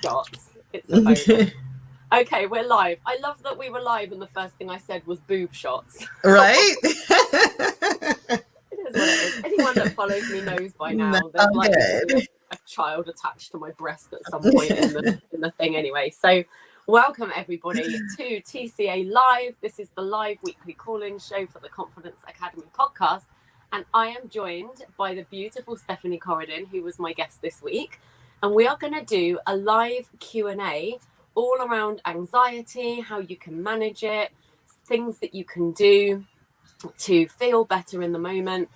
shots. It's a bonus. Okay, we're live. I love that we were live and the first thing I said was boob shots. Right? It is what it is. Anyone that follows me knows by now there's likely to be a child attached to my breast at some point in the thing anyway. So welcome everybody to TCA Live. This is the live weekly call-in show for the Confidence Academy podcast. And I am joined by the beautiful Stephanie Coradin, who was my guest this week. And we are going to do a live Q&A all around anxiety, how you can manage it, things that you can do to feel better in the moment.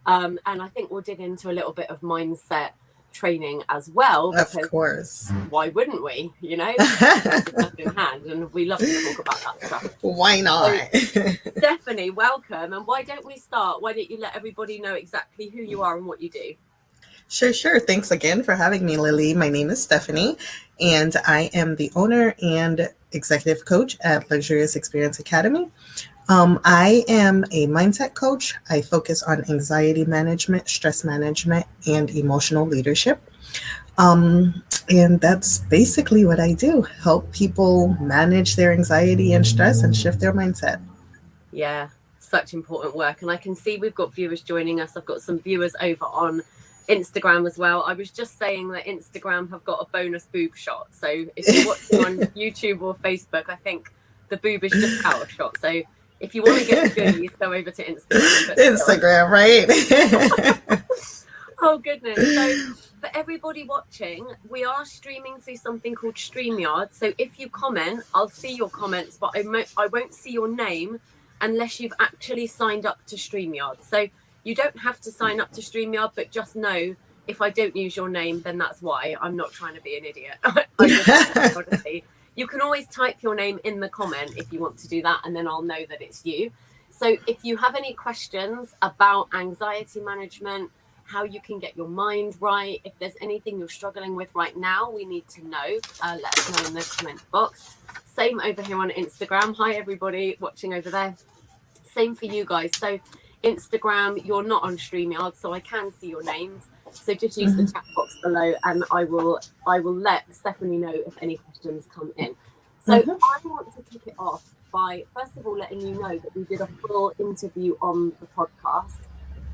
And I think we'll dig into a little bit of mindset training as well. Of course. Why wouldn't we? You know, in hand, and we love to talk about that stuff. Why not? So, Stephanie, welcome. And why don't we start? Why don't you let everybody know exactly who you are and what you do? Sure. Thanks again for having me, Lily. My name is Stephanie, and I am the owner and executive coach at Luxurious Experience Academy. I am a mindset coach. I focus on anxiety management, stress management, and emotional leadership. And that's basically what I do. Help people manage their anxiety and stress and shift their mindset. Yeah, such important work. And I can see we've got viewers joining us. I've got some viewers over on Instagram as well. I was just saying that Instagram have got a bonus boob shot. So if you're watching on YouTube or Facebook, I think the boob is just out of shot. So if you want to get the goodies, go over to Instagram. Instagram, right? Oh, goodness. So for everybody watching, we are streaming through something called StreamYard. So if you comment, I'll see your comments, but I won't see your name unless you've actually signed up to StreamYard. So you don't have to sign up to StreamYard, but just know if I don't use your name, then that's why. I'm not trying to be an idiot. You can always type your name in the comment if you want to do that, and then I'll know that it's you. So if you have any questions about anxiety management, how you can get your mind right, if there's anything you're struggling with right now, we need to know. Let us know in the comment box. Same over here on Instagram. Hi, everybody watching over there. Same for you guys. So Instagram, you're not on StreamYard, so I can see your names. So just use the chat box below, and I will let Stephanie know if any questions come in. So I want to kick it off by, first of all, letting you know that we did a full interview on the podcast.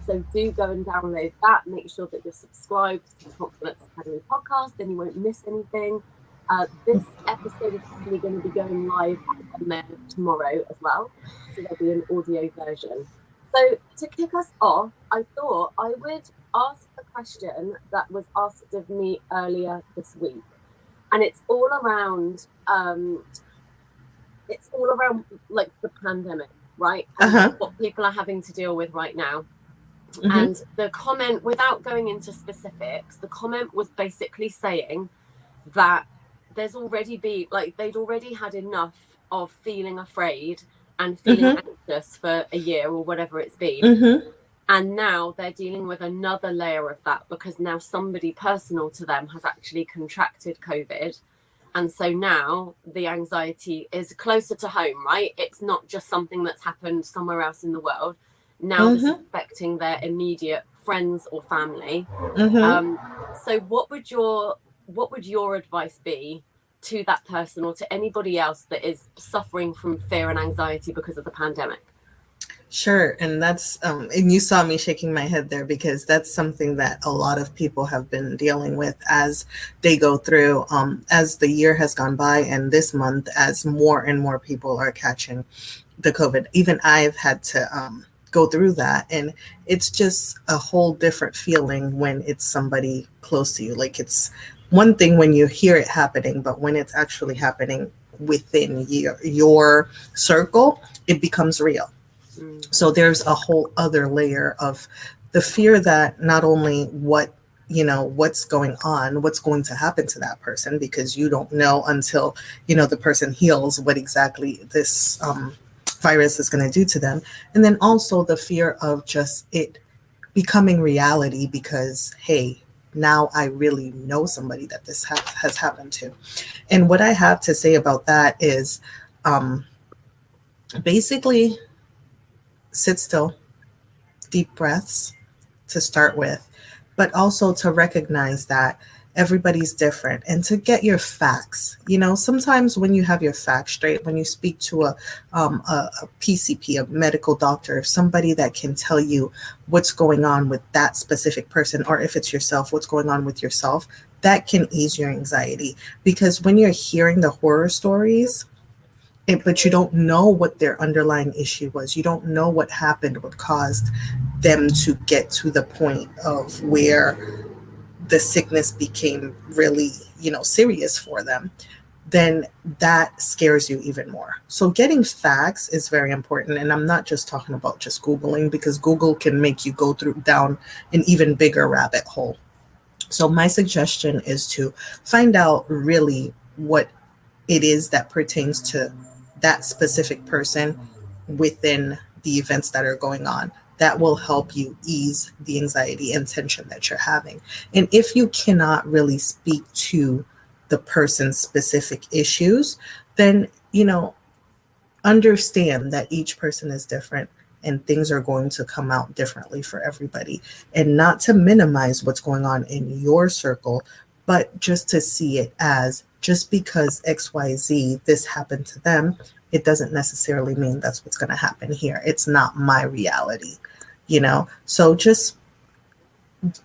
So do go and download that. Make sure that you're subscribed to the Confidence Academy podcast, then you won't miss anything. This episode is actually going to be going live on there tomorrow as well. So there'll be an audio version. So to kick us off, I thought I would ask a question that was asked of me earlier this week. And it's all around like the pandemic, right? And what people are having to deal with right now. And the comment, without going into specifics, the comment was basically saying that they'd already had enough of feeling afraid and feeling anxious for a year or whatever it's been. And now they're dealing with another layer of that because now somebody personal to them has actually contracted COVID. And so now the anxiety is closer to home, right? It's not just something that's happened somewhere else in the world. Now this is affecting their immediate friends or family. So what would your advice be to that person or to anybody else that is suffering from fear and anxiety because of the pandemic? Sure. And that's, and you saw me shaking my head there because that's something that a lot of people have been dealing with as they go through, as the year has gone by and this month, as more and more people are catching the COVID. Even I've had to go through that. And it's just a whole different feeling when it's somebody close to you. Like it's one thing when you hear it happening, but when it's actually happening within your circle, it becomes real. So there's a whole other layer of the fear that not only what's going on, what's going to happen to that person, because you don't know until, the person heals what exactly this virus is going to do to them. And then also the fear of just it becoming reality because, hey, now I really know somebody that this has happened to. And what I have to say about that is basically sit still, deep breaths to start with, but also to recognize that Everybody's different. And to get your facts, sometimes when you have your facts straight, when you speak to a PCP, a medical doctor, somebody that can tell you what's going on with that specific person, or if it's yourself, what's going on with yourself, that can ease your anxiety. Because when you're hearing the horror stories, but you don't know what their underlying issue was. You don't know what happened, what caused them to get to the point of where the sickness became really, serious for them. Then that scares you even more. So getting facts is very important. And I'm not just talking about just Googling, because Google can make you go down an even bigger rabbit hole. So my suggestion is to find out really what it is that pertains to that specific person within the events that are going on. That will help you ease the anxiety and tension that you're having. And if you cannot really speak to the person's specific issues, then, understand that each person is different and things are going to come out differently for everybody. And not to minimize what's going on in your circle, but just to see it as, just because XYZ, this happened to them, it doesn't necessarily mean that's what's going to happen here. It's not my reality, So just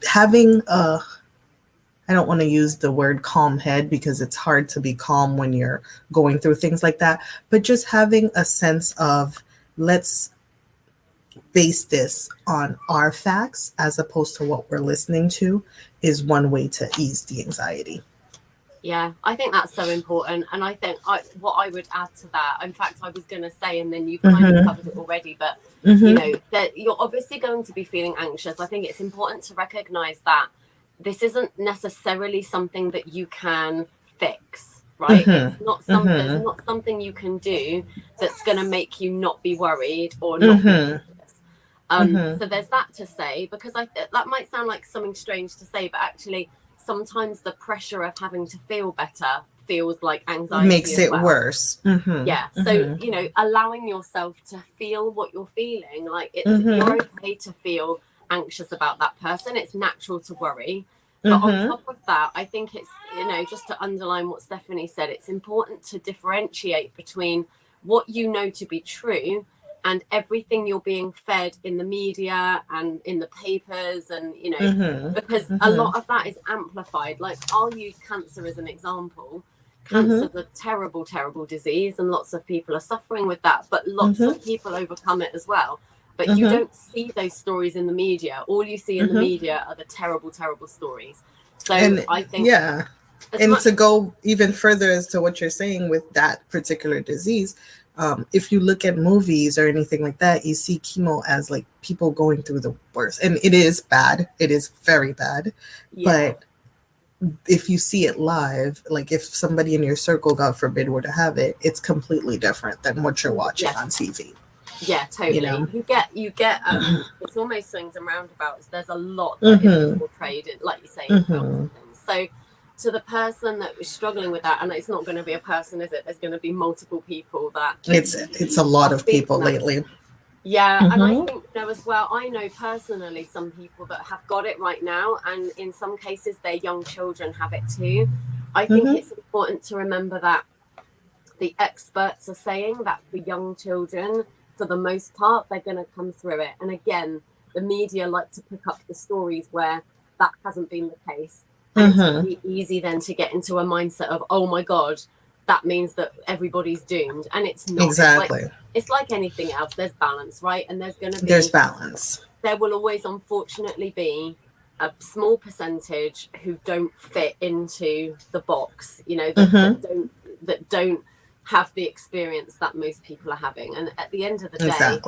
having I don't want to use the word calm head, because it's hard to be calm when you're going through things like that, but just having a sense of, let's base this on our facts as opposed to what we're listening to, is one way to ease the anxiety. Yeah, I think that's so important. And I think what I would add to that, in fact, I was going to say, and then you've kind of covered it already, but, that you're obviously going to be feeling anxious. I think it's important to recognize that this isn't necessarily something that you can fix, right? It's not something, there's not something you can do that's going to make you not be worried or not be anxious. So there's that to say, because that might sound like something strange to say, but actually, sometimes the pressure of having to feel better feels like anxiety makes it worse. Yeah. So, allowing yourself to feel what you're feeling, like you're okay to feel anxious about that person. It's natural to worry. But on top of that, I think it's, just to underline what Stephanie said, it's important to differentiate between what you know to be true and everything you're being fed in the media and in the papers, and because a lot of that is amplified. Like, I'll use cancer as an example. Cancer is a terrible, terrible disease, and lots of people are suffering with that, but lots of people overcome it as well. But you don't see those stories in the media. All you see in the media are the terrible, terrible stories. So I think, and to go even further as to what you're saying with that particular disease, if you look at movies or anything like that, you see chemo as like people going through the worst. And it is bad. It is very bad. Yeah. But if you see it live, like if somebody in your circle, God forbid, were to have it, it's completely different than what you're watching on TV. Yeah, totally. You get it's almost swings and roundabouts. There's a lot that is portrayed, like you say, in films and things. So to the person that is struggling with that, and it's not going to be a person, is it? There's going to be multiple people that it's a lot of people lately. Yeah, and I think as well, I know personally some people that have got it right now, and in some cases their young children have it too. I think it's important to remember that the experts are saying that for young children, for the most part, they're going to come through it. And again, the media like to pick up the stories where that hasn't been the case. And it's really easy then to get into a mindset of, oh my God, that means that everybody's doomed. And it's not. Exactly. It's like anything else. There's balance, right? And there's balance. There will always, unfortunately, be a small percentage who don't fit into the box, that don't have the experience that most people are having. And at the end of the day,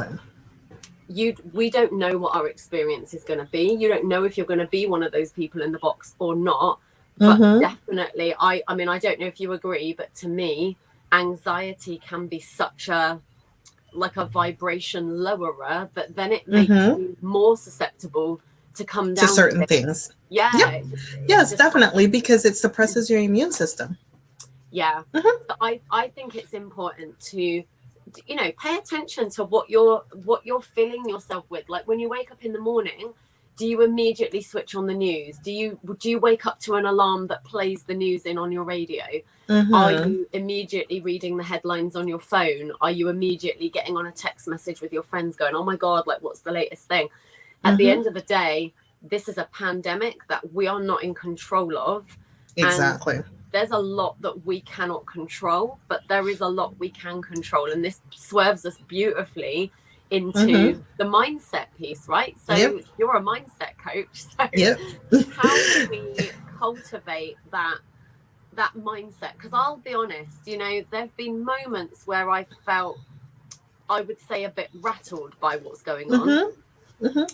we don't know what our experience is going to be. You don't know if you're going to be one of those people in the box or not. But definitely, I mean, I don't know if you agree, but to me, anxiety can be such a vibration lowerer, but then it makes you more susceptible to come down to certain things. Yeah. Yep. Yes, definitely, because it suppresses your immune system. Yeah. So I think it's important to, pay attention to what you're filling yourself with. Like when you wake up in the morning, do you immediately switch on the news? Do you wake up to an alarm that plays the news in on your radio? Are you immediately reading the headlines on your phone? Are you immediately getting on a text message with your friends going, oh my God, like what's the latest thing? At the end of the day, this is a pandemic that we are not in control of. Exactly. And there's a lot that we cannot control, but there is a lot we can control. And this swerves us beautifully into the mindset piece, right? So you're a mindset coach. So how do we cultivate that mindset? Because I'll be honest, you know, there have been moments where I felt, I would say, a bit rattled by what's going on.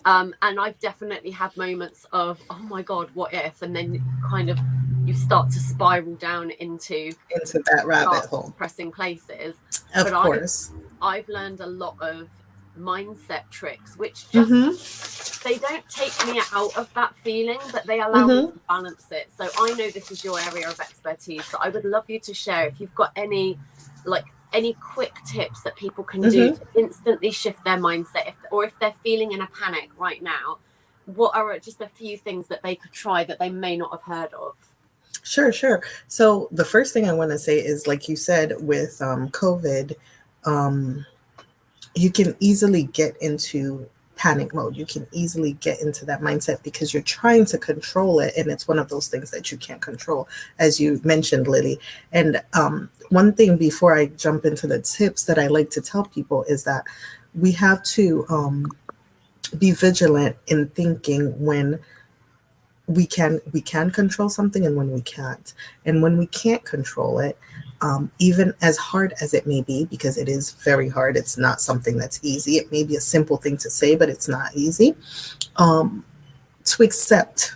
And I've definitely had moments of, oh my God, what if? And then kind of you start to spiral down into that rabbit hole, depressing places. Of course. I've learned a lot of mindset tricks, which just they don't take me out of that feeling, but they allow me to balance it. So I know this is your area of expertise, so I would love you to share if you've got any quick tips that people can do to instantly shift their mindset, or if they're feeling in a panic right now, what are just a few things that they could try that they may not have heard of? Sure. So the first thing I want to say is, like you said, with COVID, you can easily get into panic mode. You can easily get into that mindset because you're trying to control it. And it's one of those things that you can't control, as you mentioned, Lily. And one thing before I jump into the tips that I like to tell people is that we have to be vigilant in thinking when we can control something and when we can't. And when we can't control it, even as hard as it may be, because it is very hard, it's not something that's easy. It may be a simple thing to say, but it's not easy to accept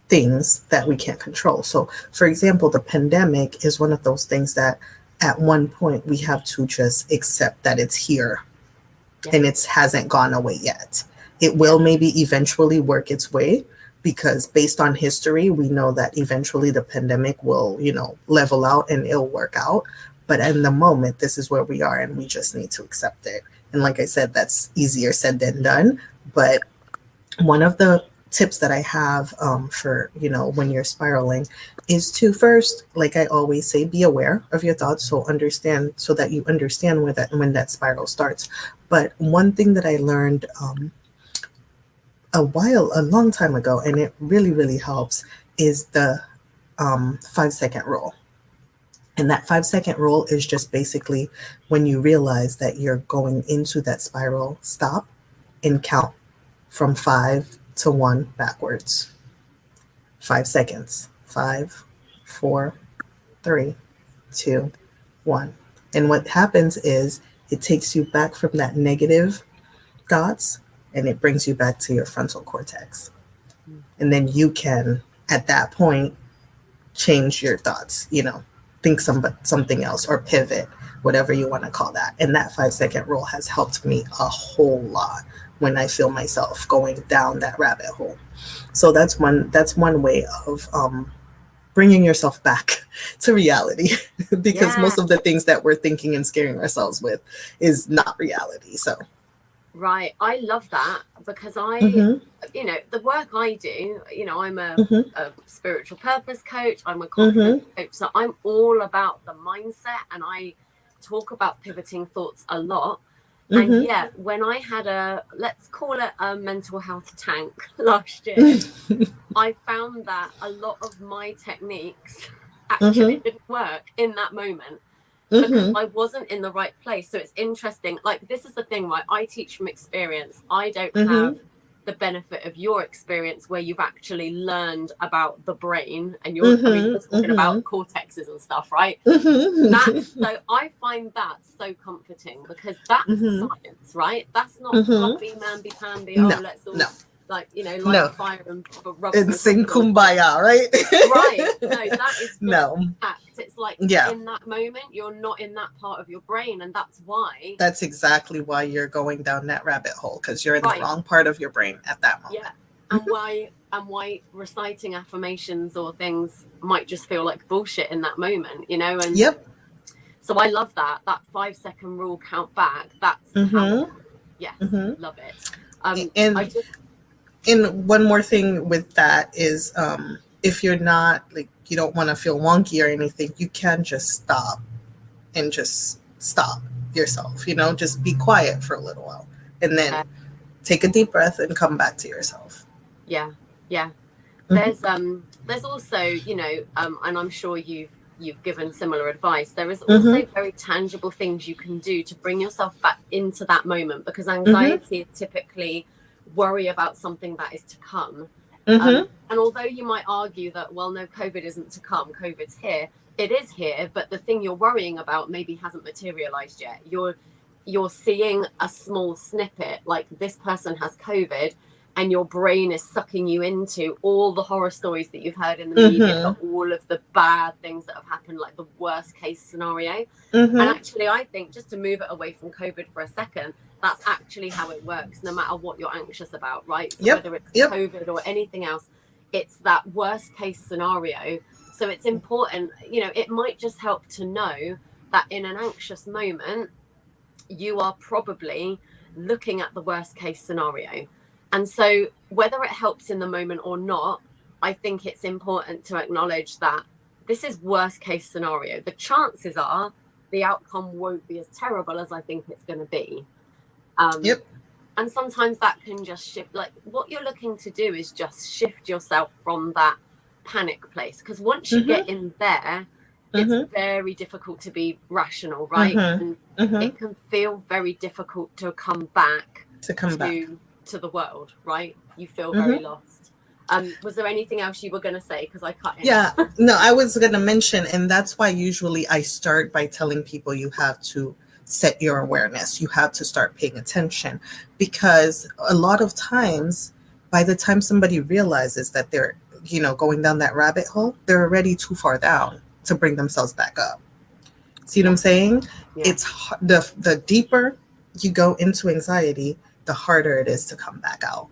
things that we can't control. So, for example, the pandemic is one of those things that at one point we have to just accept that it's here and it hasn't gone away yet. It will maybe eventually work its way, because based on history, we know that eventually the pandemic will, level out and it'll work out. But in the moment, this is where we are and we just need to accept it. And like I said, that's easier said than done. But one of the tips that I have for, when you're spiraling is to first, like I always say, be aware of your thoughts. So that you understand when that spiral starts. But one thing that I learned a long time ago, and it really, really helps, is the 5-second rule. And that 5-second rule is just basically when you realize that you're going into that spiral, stop and count from 5 to 1 backwards. 5 seconds. 5, 4, 3, 2, 1. And what happens is it takes you back from that negative thoughts and it brings you back to your frontal cortex. And then you can, at that point, change your thoughts, think something else or pivot, whatever you want to call that. And that 5-second rule has helped me a whole lot when I feel myself going down that rabbit hole. So that's one way of bringing yourself back to reality, because most of the things that we're thinking and scaring ourselves with is not reality. So. Right. I love that, because the work I do, I'm a spiritual purpose coach. I'm a confidence coach. So I'm all about the mindset, and I talk about pivoting thoughts a lot. And yet when I had let's call it a mental health tank last year, I found that a lot of my techniques actually didn't work in that moment. Because I wasn't in the right place. So it's interesting. Like, this is the thing, right? I teach from experience. I don't have the benefit of your experience where you've actually learned about the brain and you're talking about cortexes and stuff, right? So I find that so comforting, because that's science, right? That's not sloppy, mamby-pamby, let's all light a fire and rub and sing kumbaya, right? Right. No, that is fact. It's like in that moment, you're not in that part of your brain, and that's why. That's exactly why you're going down that rabbit hole, because you're in the wrong part of your brain at that moment. Yeah. And why reciting affirmations or things might just feel like bullshit in that moment, and so I love that 5-second rule, count back. That's how, love it. And one more thing with that is, if you're not like, you don't want to feel wonky or anything, you can just stop and just stop yourself, just be quiet for a little while and then Yeah. take a deep breath and come back to yourself. Yeah. Yeah. Mm-hmm. There's also, and I'm sure you've given similar advice. There is also Mm-hmm. very tangible things you can do to bring yourself back into that moment, because Mm-hmm. anxiety is typically worry about something that is to come. Mm-hmm. And although you might argue that, well, no, COVID isn't to come, COVID's here, it is here, but the thing you're worrying about maybe hasn't materialized yet. You're seeing a small snippet, like this person has COVID, and your brain is sucking you into all the horror stories that you've heard in the media, Mm-hmm. all of the bad things that have happened, like the worst case scenario. And Mm-hmm. actually, I think, just to move it away from COVID for a second, that's actually how it works, no matter what you're anxious about, right? So Yep. whether it's Yep. COVID or anything else, it's that worst case scenario. So it's important, it might just help to know that in an anxious moment, you are probably looking at the worst case scenario. And so, whether it helps in the moment or not, I think it's important to acknowledge that this is worst case scenario. The chances are the outcome won't be as terrible as I think it's going to be. Um, Yep. and sometimes that can just shift. Like, what you're looking to do is just shift yourself from that panic place. Because once you get Mm-hmm. in there, it's Mm-hmm. very difficult to be rational, right? Mm-hmm. And Mm-hmm. it can feel very difficult to come back To come back. to the world, right? You feel very Mm-hmm. lost. Was there anything else you were going to say? Because I cut in. Yeah, no, I was going to mention, and that's why usually I start by telling people you have to set your awareness. You have to start paying attention, because a lot of times, by the time somebody realizes that they're, going down that rabbit hole, they're already too far down to bring themselves back up. See what Yeah, I'm saying? yeah, It's the deeper you go into anxiety, the harder it is to come back out.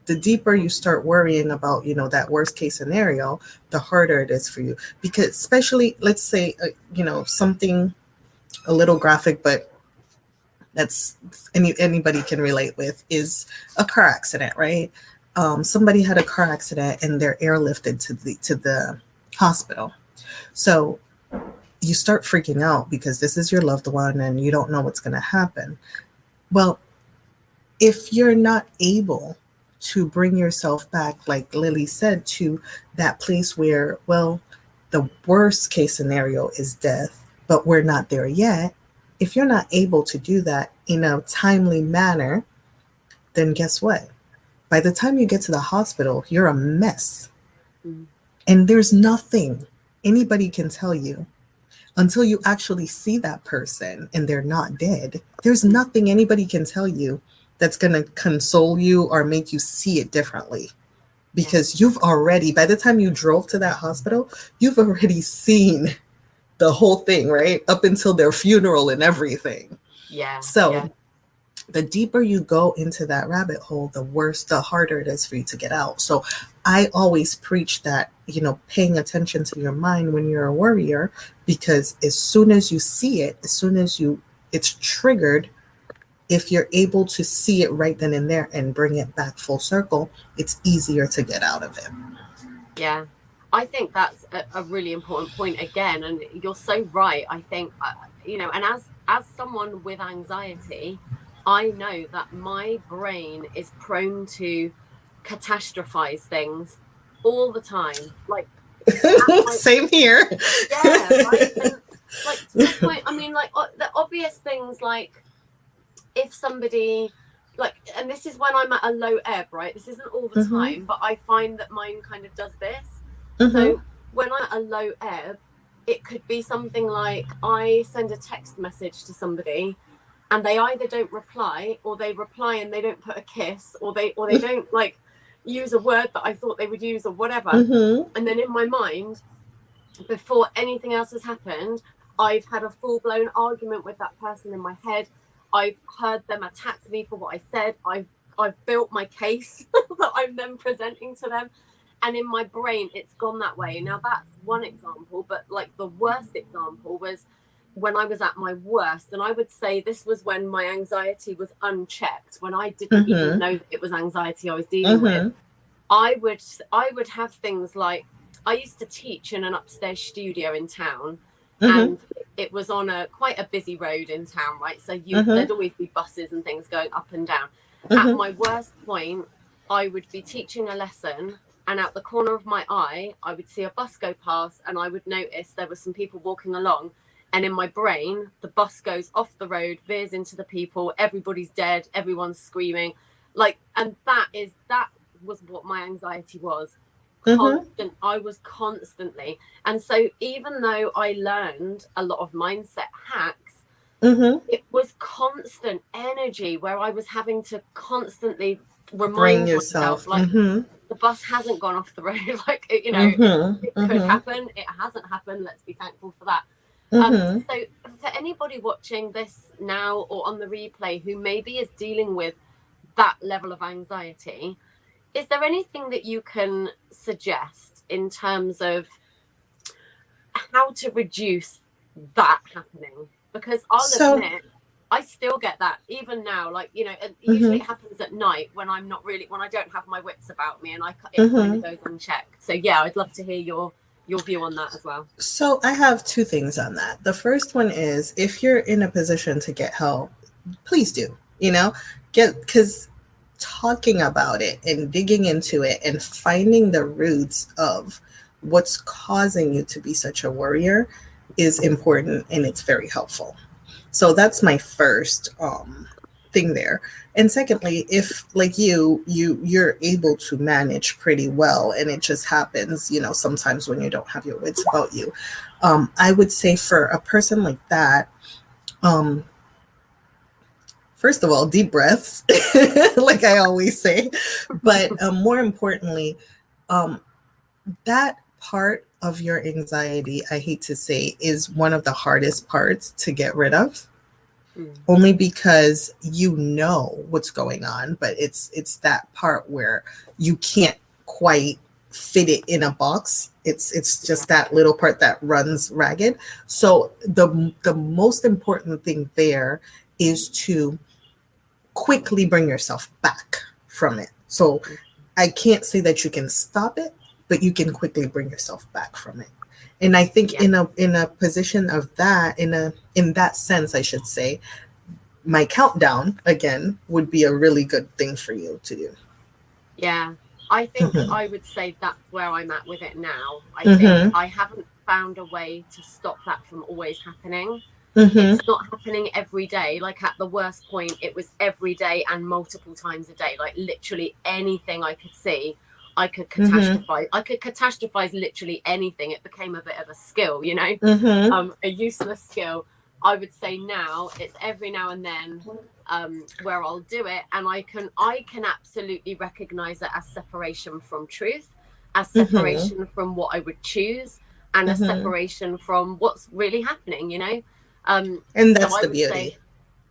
The deeper you start worrying about, that worst case scenario, the harder it is for you. Because especially, let's say, something a little graphic, but that's anybody can relate with, is a car accident, right? Somebody had a car accident and they're airlifted to the hospital. So you start freaking out because this is your loved one and you don't know what's going to happen. Well, if you're not able to bring yourself back, like Lily said, to that place where, well, the worst case scenario is death, but we're not there yet. If you're not able to do that in a timely manner, then guess what? By the time you get to the hospital, you're a mess. mm, And there's nothing anybody can tell you until you actually see that person and they're not dead. There's nothing anybody can tell you that's going to console you or make you see it differently, yeah, because you've already, by the time you drove to that hospital, you've already seen the whole thing, right? Up until their funeral and everything. yeah, yeah, So the deeper you go into that rabbit hole, the worse, the harder it is for you to get out. So I always preach that, paying attention to your mind when you're a worrier, because as soon as you see it, as soon as it's triggered, if you're able to see it right then and there and bring it back full circle, it's easier to get out of it. yeah. I think that's a really important point again, and you're so right. I think, and as someone with anxiety, I know that my brain is prone to catastrophize things all the time. Like, my Same here. yeah, right. And like, to the point, I mean, like, the obvious things, like if somebody, like, and this is when I'm at a low ebb, right? This isn't all the Mm-hmm. time, but I find that mine kind of does this. Mm-hmm. So when I'm at a low ebb, it could be something like I send a text message to somebody and they either don't reply, or they reply and they don't put a kiss, or they don't like use a word that I thought they would use, or whatever. Mm-hmm. And then in my mind, before anything else has happened, I've had a full-blown argument with that person in my head. I've heard them attack me for what I said. I've built my case that I'm then presenting to them. And in my brain, it's gone that way. Now, that's one example, but like the worst example was when I was at my worst, and I would say this was when my anxiety was unchecked, when I didn't even know that it was anxiety I was dealing with. I would have things like, I used to teach in an upstairs studio in town, and it was on quite a busy road in town, right? So there'd always be buses and things going up and down. At my worst point, I would be teaching a lesson, and out the corner of my eye, I would see a bus go past, and I would notice there were some people walking along. And in my brain, the bus goes off the road, veers into the people, everybody's dead, everyone's screaming. Like, and that was what my anxiety was. Constant. I was constantly. And so even though I learned a lot of mindset hacks, it was constant energy where I was having to constantly remind myself, like, the bus hasn't gone off the road. Like, you know, it could happen. It hasn't happened. Let's be thankful for that. So for anybody watching this now or on the replay who maybe is dealing with that level of anxiety, is there anything that you can suggest in terms of how to reduce that happening? Because I'll admit, I still get that even now. Like, you know, usually it happens at night when I'm not really, when I don't have my wits about me, and it kind of goes unchecked. So yeah, I'd love to hear your view on that as well. So I have two things on that. The first one is, if you're in a position to get help, please do, because talking about it and digging into it and finding the roots of what's causing you to be such a worrier is important, and it's very helpful. So that's my first thing there. And secondly, if like you're able to manage pretty well, and it just happens, sometimes when you don't have your wits about you, I would say for a person like that, first of all, deep breaths, like I always say, but more importantly, that part of your anxiety, I hate to say, is one of the hardest parts to get rid of. Only because you know what's going on, but it's that part where you can't quite fit it in a box. It's just that little part that runs ragged. So the most important thing there is to quickly bring yourself back from it. So I can't say that you can stop it, but you can quickly bring yourself back from it. And I think in a position of that, in that sense, I should say, my countdown again would be a really good thing for you to do. Yeah, I think I would say that's where I'm at with it now. I think I haven't found a way to stop that from always happening. It's not happening every day. Like at the worst point, it was every day and multiple times a day. Like literally anything I could see, I could catastrophize. I could catastrophize literally anything. It became a bit of a skill, a useless skill. I would say now it's every now and then where I'll do it, and I can absolutely recognize it as separation from truth, as separation from what I would choose, and a separation from what's really happening, And that's the beauty.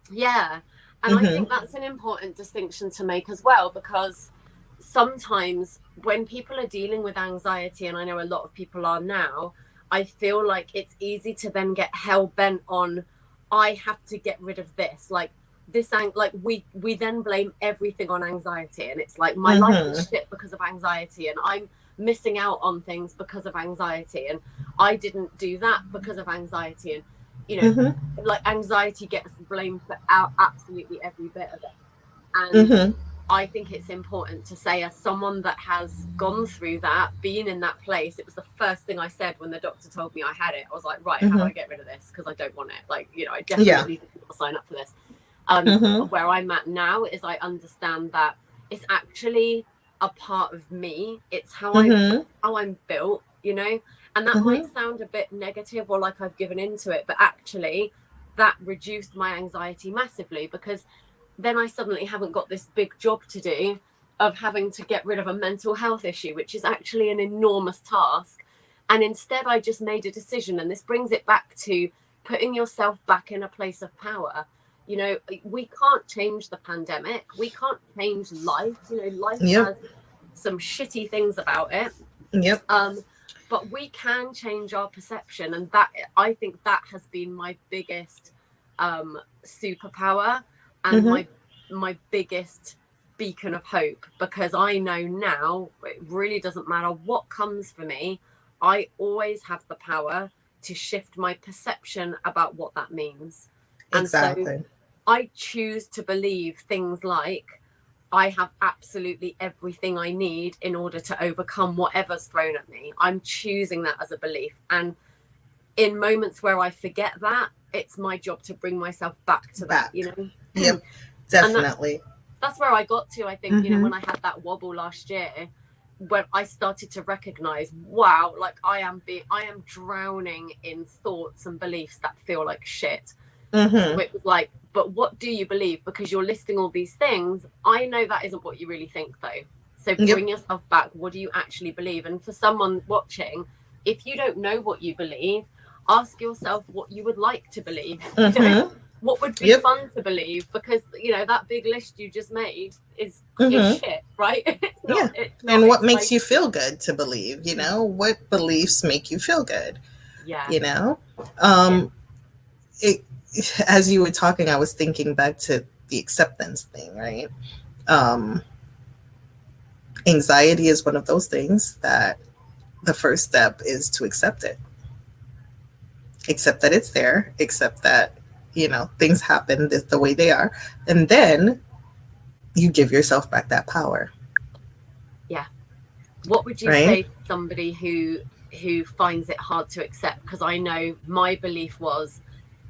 And I think that's an important distinction to make as well, because sometimes when people are dealing with anxiety, and I know a lot of people are now, I feel like it's easy to then get hell-bent on, I have to get rid of this. Like this, like we then blame everything on anxiety, and it's like my life is shit because of anxiety, and I'm missing out on things because of anxiety, and I didn't do that because of anxiety, and like anxiety gets blamed for absolutely every bit of it. And I think it's important to say, as someone that has gone through that, being in that place, it was the first thing I said when the doctor told me I had it. I was like, right, how do I get rid of this? Because I don't want it. Like, I definitely did not sign up for this. Where I'm at now is I understand that it's actually a part of me. It's how I'm built, and that might sound a bit negative or like I've given into it, but actually that reduced my anxiety massively, because then I suddenly haven't got this big job to do of having to get rid of a mental health issue, which is actually an enormous task. And instead, I just made a decision. And this brings it back to putting yourself back in a place of power. We can't change the pandemic. We can't change life. Life has some shitty things about it. but we can change our perception, and that, I think that has been my biggest superpower, and my biggest beacon of hope, because I know now it really doesn't matter what comes for me, I always have the power to shift my perception about what that means. Exactly. And so I choose to believe things like I have absolutely everything I need in order to overcome whatever's thrown at me. I'm choosing that as a belief. And in moments where I forget that, it's my job to bring myself back to that, you know? Yep, definitely. That's where I got to, I think, you know, when I had that wobble last year, when I started to recognize, wow, like I am drowning in thoughts and beliefs that feel like shit. So it was like, but what do you believe? Because you're listing all these things. I know that isn't what you really think, though. So bring yourself back. What do you actually believe? And for someone watching, if you don't know what you believe, ask yourself what you would like to believe. You know? What would be fun to believe? Because, you know, that big list you just made is shit, right? It's not, it's not and what exciting. makes you feel good to believe, you know? What beliefs make you feel good? Yeah. You know? As you were talking, I was thinking back to the acceptance thing, right? Anxiety is one of those things that the first step is to accept it. Accept that it's there, accept that, you know, things happen the way they are. And then you give yourself back that power. Yeah. What would you say to somebody who finds it hard to accept? Because I know my belief was,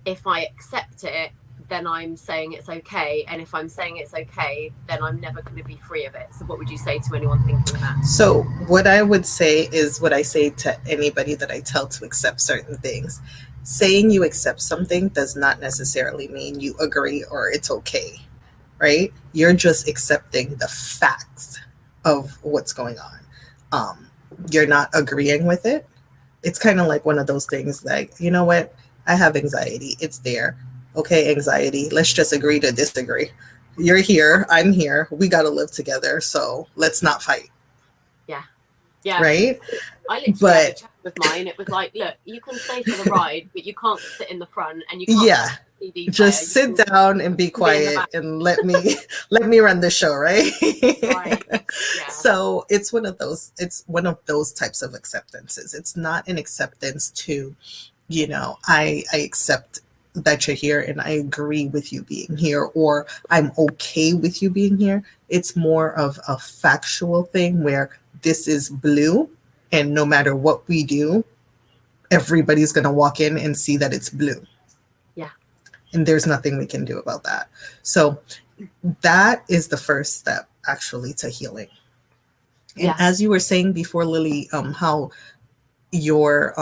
if I accept it, then I'm saying it's okay. And if I'm saying it's okay, then I'm never going to be free of it. So what would you say to anyone thinking that? So what I would say is what I say to anybody that I tell to accept certain things. Saying you accept something does not necessarily mean you agree or it's okay, right? You're just accepting the facts of what's going on. You're not agreeing with it. It's kind of like one of those things like, you know what? I have anxiety. It's there. Okay, anxiety. Let's just agree to disagree. You're here. I'm here. We got to live together. So let's not fight. Yeah. Yeah. Right? I literally had a chat with mine. It was like, look, you can stay for the ride, but you can't sit in the front, and you can't have a CD player. Just sit down and be quiet and let me run the show, right? Right. Yeah. So it's one of those types of acceptances. It's not an acceptance to, you know, I accept that you're here and I agree with you being here, or I'm okay with you being here. It's more of a factual thing where this is blue, and no matter what we do, everybody's going to walk in and see that it's blue. Yeah. And there's nothing we can do about that. So that is the first step actually to healing. And as you were saying before, Lily, how your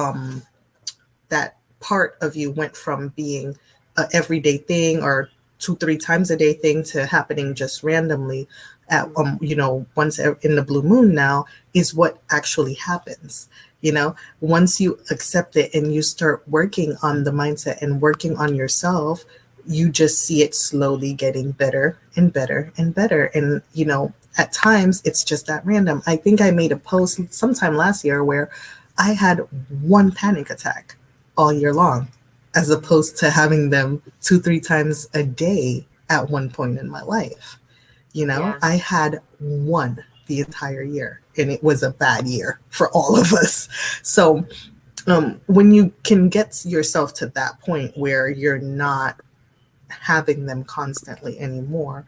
that part of you went from being an everyday thing or 2-3 times a day thing to happening just randomly at you know, once in the blue moon now is what actually happens. You know, once you accept it and you start working on the mindset and working on yourself, you just see it slowly getting better and better and better. And, you know, at times it's just that random. I think I made a post sometime last year where I had one panic attack all year long, as opposed to having them 2-3 times a day at one point in my life. You know, I had one the entire year, and it was a bad year for all of us. So when you can get yourself to that point where you're not having them constantly anymore,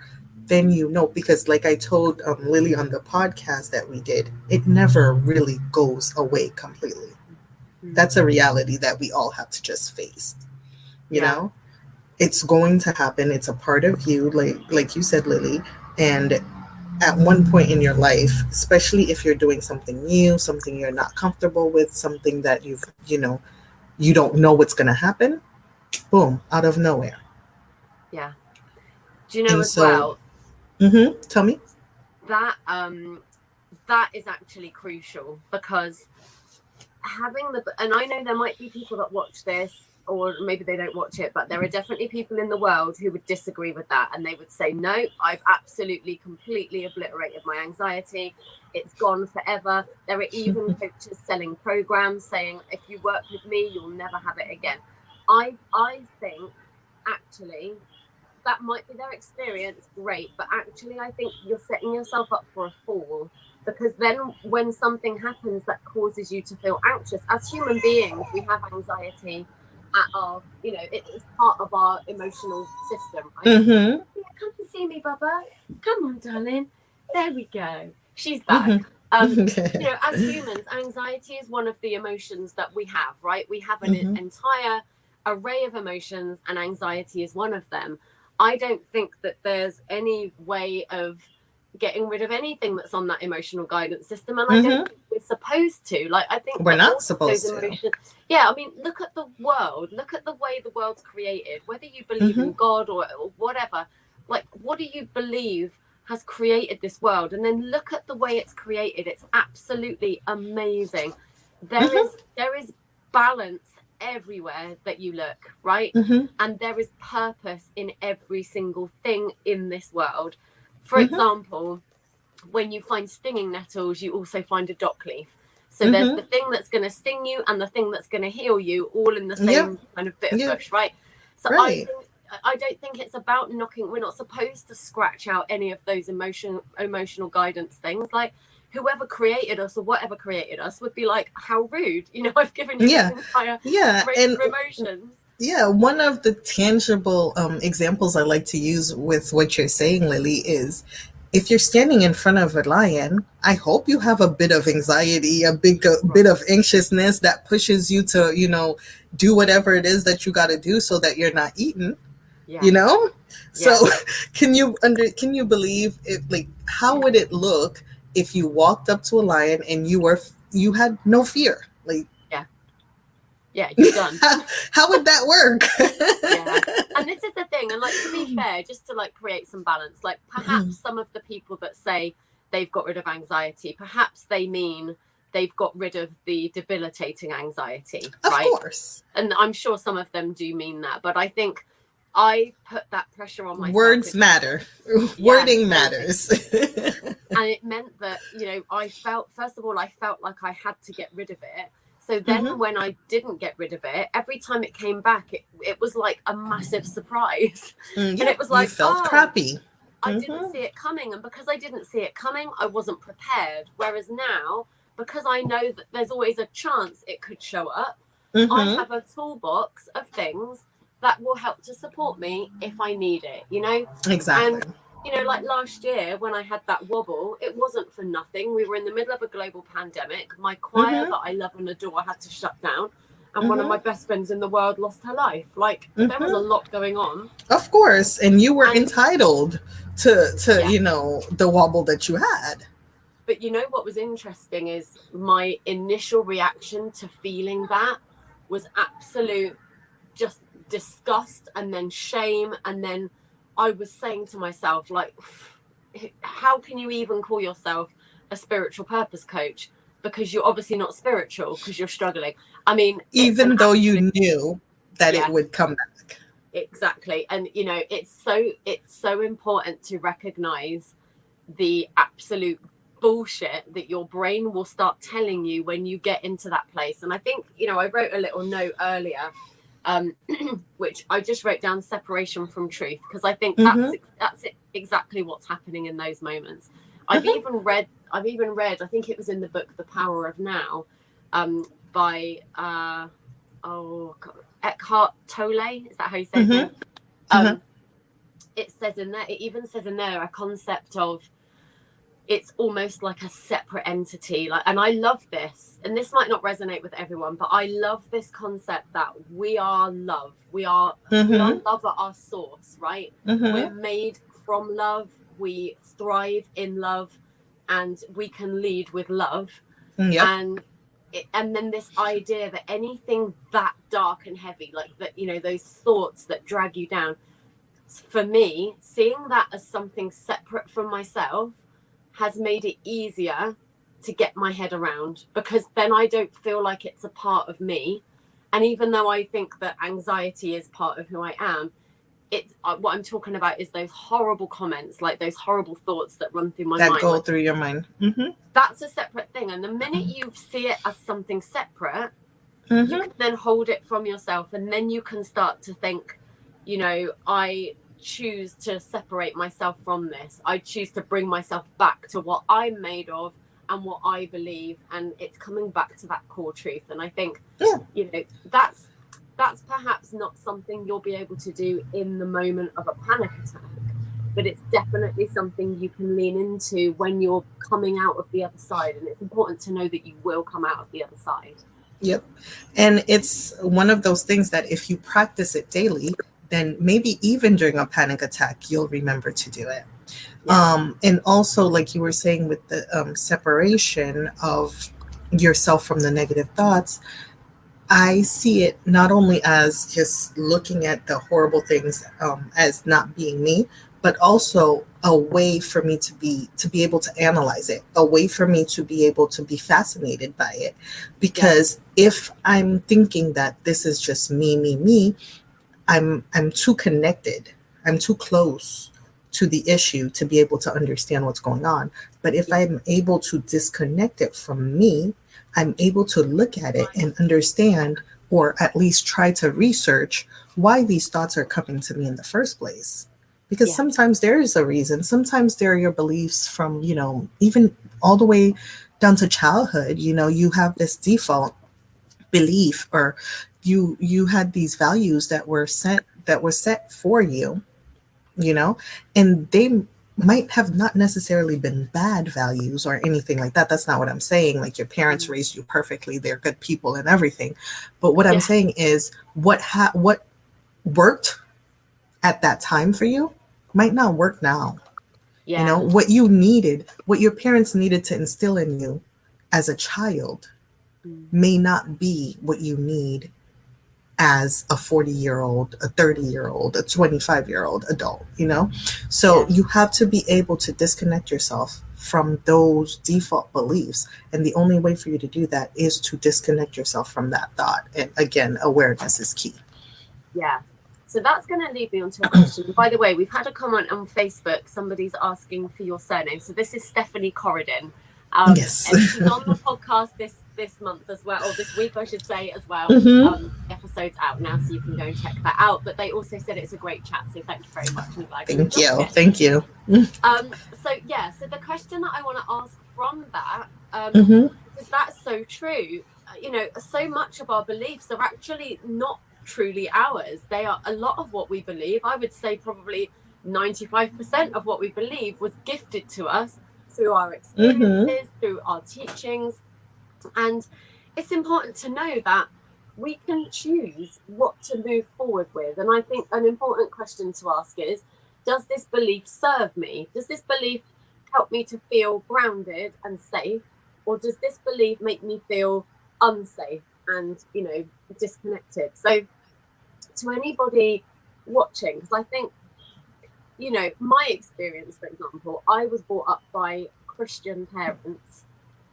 then you know, because like I told Lily on the podcast that we did, it never really goes away completely. That's a reality that we all have to just face. You know, it's going to happen. It's a part of you, like you said, Lily. And at one point in your life, especially if you're doing something new, something you're not comfortable with, something that you don't know what's going to happen, boom, out of nowhere. Yeah. Do you know and as well? Tell me. That that is actually crucial, because having and I know there might be people that watch this, or maybe they don't watch it, but there are definitely people in the world who would disagree with that, and they would say, no, I've absolutely completely obliterated my anxiety, it's gone forever. There are even coaches selling programs saying, if you work with me, you'll never have it again. I think actually that might be their experience, great, but actually I think you're setting yourself up for a fall, because then when something happens that causes you to feel anxious, as human beings, we have anxiety at our, it is part of our emotional system, right? Mm-hmm. Yeah, come and see me, Bubba. Come on, darling. There we go. She's back. Mm-hmm. As humans, anxiety is one of the emotions that we have, right? We have an entire array of emotions, and anxiety is one of them. I don't think that there's any way of getting rid of anything that's on that emotional guidance system, and I don't think we're supposed to. Like, I think we're not supposed to. Yeah, I mean, look at the world. Look at the way the world's created. Whether you believe in God or whatever, like, what do you believe has created this world? And then look at the way it's created. It's absolutely amazing. There is balance everywhere that you look, right? And there is purpose in every single thing in this world. For example, when you find stinging nettles, you also find a dock leaf. So there's the thing that's going to sting you and the thing that's going to heal you, all in the same kind of bit of bush, right? So I don't think it's about knocking. We're not supposed to scratch out any of those emotional guidance things. Like, whoever created us or whatever created us would be like, how rude, I've given you this entire range of emotions. Yeah, one of the tangible examples I like to use with what you're saying, Lily, is if you're standing in front of a lion, I hope you have a bit of anxiety, a bit of anxiousness that pushes you to, do whatever it is that you got to do so that you're not eaten. So can you believe it? Like, how would it look if you walked up to a lion and you had no fear? Like, you're done. How would that work? And this is the thing, and like, to be fair, just to like create some balance, like, perhaps some of the people that say they've got rid of anxiety, perhaps they mean they've got rid of the debilitating anxiety, right? Of course. And I'm sure some of them do mean that, but I think I put that pressure on myself. Words matter. Wording matters. And it meant that, I felt like I had to get rid of it. So then when I didn't get rid of it, every time it came back, it was like a massive surprise. And it was like, you felt crappy. I didn't see it coming. And because I didn't see it coming, I wasn't prepared. Whereas now, because I know that there's always a chance it could show up, I have a toolbox of things that will help to support me if I need it, Exactly. And, like last year when I had that wobble, it wasn't for nothing. We were in the middle of a global pandemic. My choir that I love and adore had to shut down. And one of my best friends in the world lost her life. Like, there was a lot going on. Of course. And you were entitled to the wobble that you had. But what was interesting is my initial reaction to feeling that was absolute just disgust, and then shame, and then I was saying to myself, like, how can you even call yourself a spiritual purpose coach? Because you're obviously not spiritual, because you're struggling. I mean, even though you knew that it would come back. Exactly. And it's so important to recognize the absolute bullshit that your brain will start telling you when you get into that place. And I think, I wrote a little note earlier, which I just wrote down, separation from truth, because I think that's exactly what's happening in those moments. I've even read, I think it was in the book The Power of Now, by Eckhart Tolle, is that how you say his name? It even says in there a concept of, it's almost like a separate entity. Like, and I love this, and this might not resonate with everyone, but I love this concept that we are love. We are love at our source, right? We're made from love. We thrive in love, and we can lead with love. And then this idea that anything that dark and heavy, like that, those thoughts that drag you down, for me, seeing that as something separate from myself has made it easier to get my head around, because then I don't feel like it's a part of me. And even though I think that anxiety is part of who I am, it's what I'm talking about is those horrible comments, like those horrible thoughts that run through my mind. That go through your mind. That's a separate thing. And the minute you see it as something separate, Mm-hmm. you can then hold it from yourself. And then you can start to think, you know, I choose to separate myself from this. I choose to bring myself back to what I'm made of and what I believe. And it's coming back to that core truth. And I think, you know, that's perhaps not something you'll be able to do in the moment of a panic attack, but it's definitely something you can lean into when you're coming out of the other side. And it's important to know that you will come out of the other side. Yep. And it's one of those things that if you practice it daily, then maybe even during a panic attack, you'll remember to do it. Yeah. And also, like you were saying, with the separation of yourself from the negative thoughts, I see it not only as just looking at the horrible things as not being me, but also a way for me to be able to analyze it, a way for me to be able to be fascinated by it. Because if I'm thinking that this is just me, I'm too connected. I'm too close to the issue to be able to understand what's going on. But if I'm able to disconnect it from me, I'm able to look at it and understand, or at least try to research why these thoughts are coming to me in the first place. Because sometimes there is a reason. Sometimes they're your beliefs from, you know, even all the way down to childhood. You know, you have this default belief, or you had these values that were set for you, you know, and they might have not necessarily been bad values or anything like that. That's not what I'm saying. Like, your parents raised you perfectly. They're good people and everything. But what I'm saying is what worked at that time for you might not work now. You know, what you needed, what your parents needed to instill in you as a child may not be what you need as a 40-year-old, a 30-year-old, a 25-year-old adult, you know? So you have to be able to disconnect yourself from those default beliefs. And the only way for you to do that is to disconnect yourself from that thought. And again, awareness is key. Yeah. So that's going to lead me on to a question. By the way, we've had a comment on Facebook. Somebody's asking for your surname. So this is Stephanie Coradin. Yes. And she's on the podcast this month as well, or this week, I should say, as well. The episode's out now, so you can go and check that out. But they also said it's a great chat, so thank you very much. Thank you. So the question that I want to ask from that, because that's so true. You know, so much of our beliefs are actually not truly ours. They are a lot of what we believe. I would say probably 95% of what we believe was gifted to us through our experiences, through our teachings. And it's important to know that we can choose what to move forward with. And I think an important question to ask is, does this belief serve me? Does this belief help me to feel grounded and safe? Or does this belief make me feel unsafe and, you know, disconnected? So to anybody watching, because I think, you know, my experience, for example, I was brought up by Christian parents,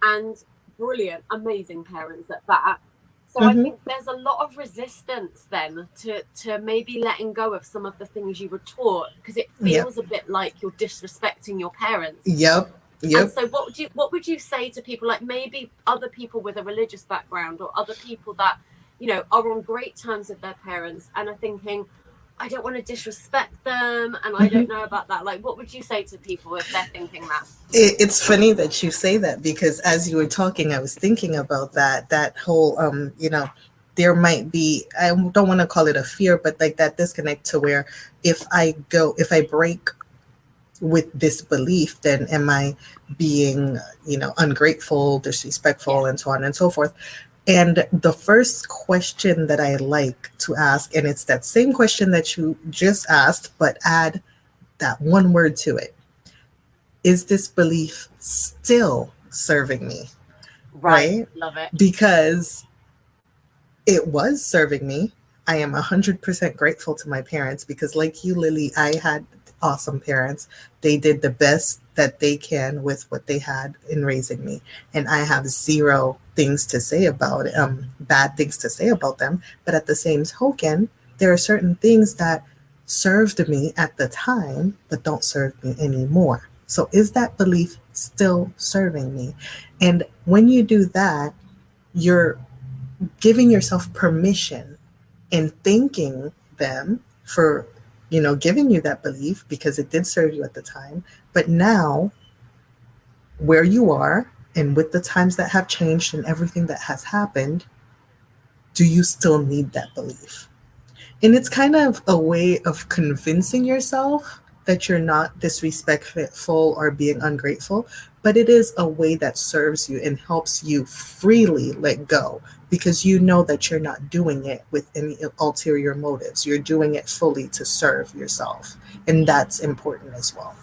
and brilliant, amazing parents at that. So I think there's a lot of resistance then to maybe letting go of some of the things you were taught, because it feels a bit like you're disrespecting your parents. Yep. And so what would you say to people, like maybe other people with a religious background, or other people that, you know, are on great terms with their parents and are thinking, I don't want to disrespect them, and I don't know about that. Like, what would you say to people if they're thinking that? It's funny that you say that, because as you were talking, I was thinking about that whole, you know, there might be, I don't want to call it a fear, but like that disconnect to where if I break with this belief, then am I being, you know, ungrateful, disrespectful, and so on and so forth. And the first question that I like to ask, and it's that same question that you just asked, but add that one word to it. Is this belief still serving me? Right? Love it. Because it was serving me. I am 100% grateful to my parents, because like you, Lily, I had awesome parents. They did the best that they can with what they had in raising me. And I have zero things to say about it, bad things to say about them. But at the same token, there are certain things that served me at the time, but don't serve me anymore. So is that belief still serving me? And when you do that, you're giving yourself permission and thanking them for, giving you that belief because it did serve you at the time. But now, where you are and with the times that have changed and everything that has happened, do you still need that belief? And it's kind of a way of convincing yourself that you're not disrespectful or being ungrateful, but it is a way that serves you and helps you freely let go because you know that you're not doing it with any ulterior motives. You're doing it fully to serve yourself. And that's important as well.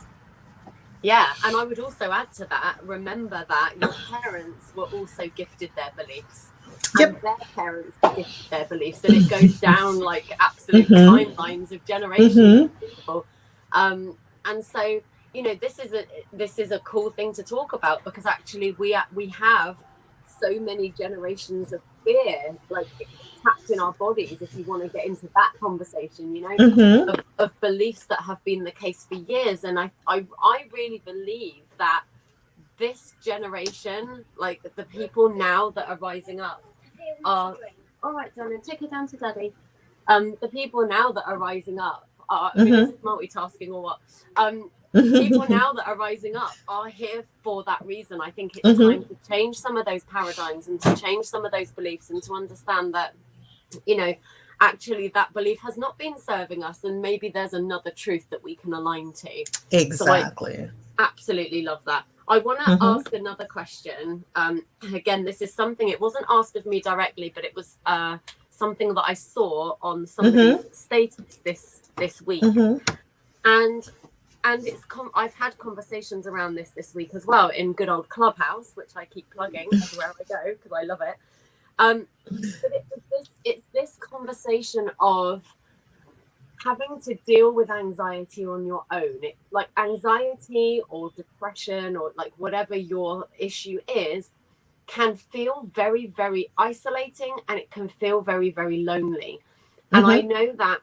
Yeah, and I would also add to that, remember that your parents were also gifted their beliefs. Yep. And their parents were gifted their beliefs. And it goes down like absolute timelines of generations of people. And so, this is a cool thing to talk about because actually we have so many generations of fear, like trapped in our bodies, if you want to get into that conversation, of beliefs that have been the case for years. And I really believe that this generation, like the people now that are rising up are, all right, darling, take it down to daddy. The people now that are rising up are, I mean, this is multitasking or what? People now that are rising up are here for that reason. I think it's time to change some of those paradigms and to change some of those beliefs and to understand that, actually that belief has not been serving us and maybe there's another truth that we can align to. Exactly. So I absolutely love that. I want to ask another question. Again, this is something, it wasn't asked of me directly, but it was something that I saw on somebody's status this week. And it's I've had conversations around this week as well in good old Clubhouse, which I keep plugging everywhere I go because I love it. But it's this conversation of having to deal with anxiety on your own. Like anxiety or depression or like whatever your issue is can feel very, very isolating and it can feel very, very lonely. And I know that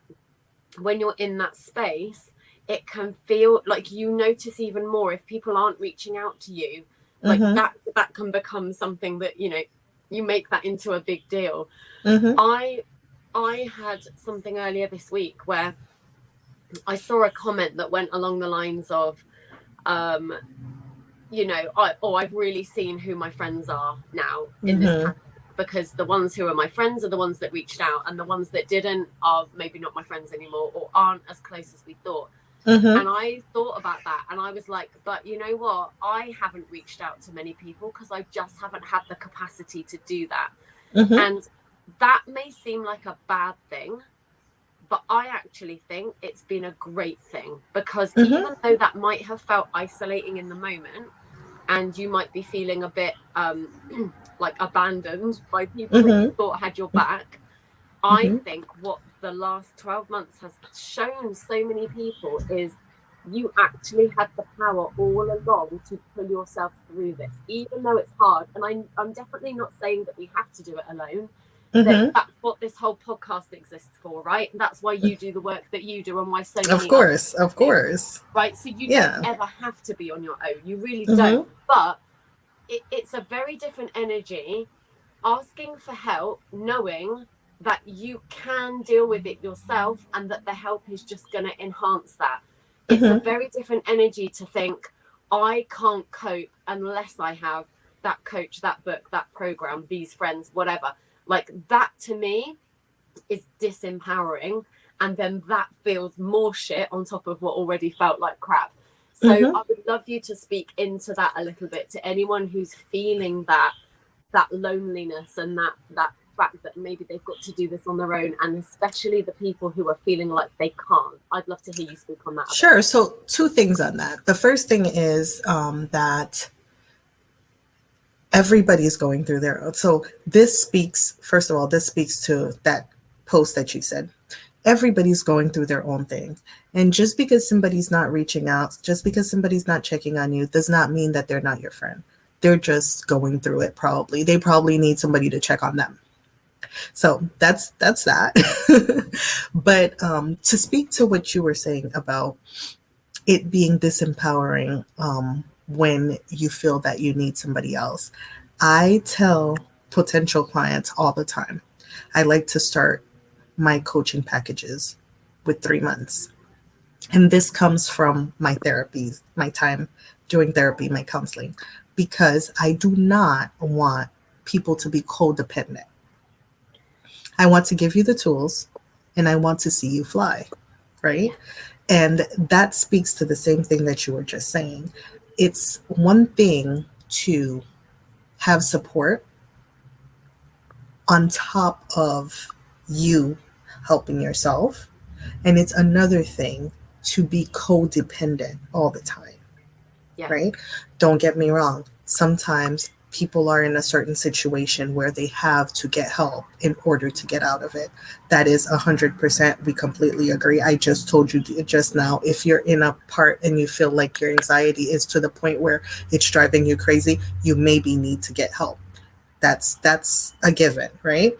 when you're in that space, it can feel like you notice even more if people aren't reaching out to you. Like that can become something that, you make that into a big deal. I had something earlier this week where I saw a comment that went along the lines of, I've really seen who my friends are now in this pandemic, because the ones who are my friends are the ones that reached out and the ones that didn't are maybe not my friends anymore or aren't as close as we thought. And I thought about that and I was like, but you know what? I haven't reached out to many people because I just haven't had the capacity to do that. And that may seem like a bad thing, but I actually think it's been a great thing because even though that might have felt isolating in the moment and you might be feeling a bit like abandoned by people that you thought had your back, I think what the last 12 months has shown so many people is you actually had the power all along to pull yourself through this, even though it's hard. And I'm definitely not saying that we have to do it alone. That's what this whole podcast exists for, right? That's why you do the work that you do and why so many of course right? So you don't ever have to be on your own, you really don't. But it's a very different energy asking for help, knowing that you can deal with it yourself and that the help is just going to enhance that. It's a very different energy to think I can't cope unless I have that coach, that book, that program, these friends, whatever. Like that to me is disempowering, and then that feels more shit on top of what already felt like crap. So I would love you to speak into that a little bit to anyone who's feeling that loneliness and that fact that maybe they've got to do this on their own, and especially the people who are feeling like they can't. I'd love to hear you speak on that. Sure. So 2 things on that. The first thing is that everybody's going through their own. So this speaks, first of all, this speaks to that post that you said. everybody's going through their own thing. And just because somebody's not reaching out, just because somebody's not checking on you, does not mean that they're not your friend. They're just going through it probably. They probably need somebody to check on them. So that's that. But to speak to what you were saying about it being disempowering when you feel that you need somebody else, I tell potential clients all the time, I like to start my coaching packages with 3 months. And this comes from my therapies, my time doing therapy, my counseling, because I do not want people to be codependent. I want to give you the tools and I want to see you fly, right? Yeah. And that speaks to the same thing that you were just saying. It's one thing to have support on top of you helping yourself, and it's another thing to be codependent all the time, Yeah. right? Don't get me wrong. Sometimes people are in a certain situation where they have to get help in order to get out of it. That is 100%. We completely agree. I just told you just now, if you're in a part and you feel like your anxiety is to the point where it's driving you crazy, you maybe need to get help. That's a given, right?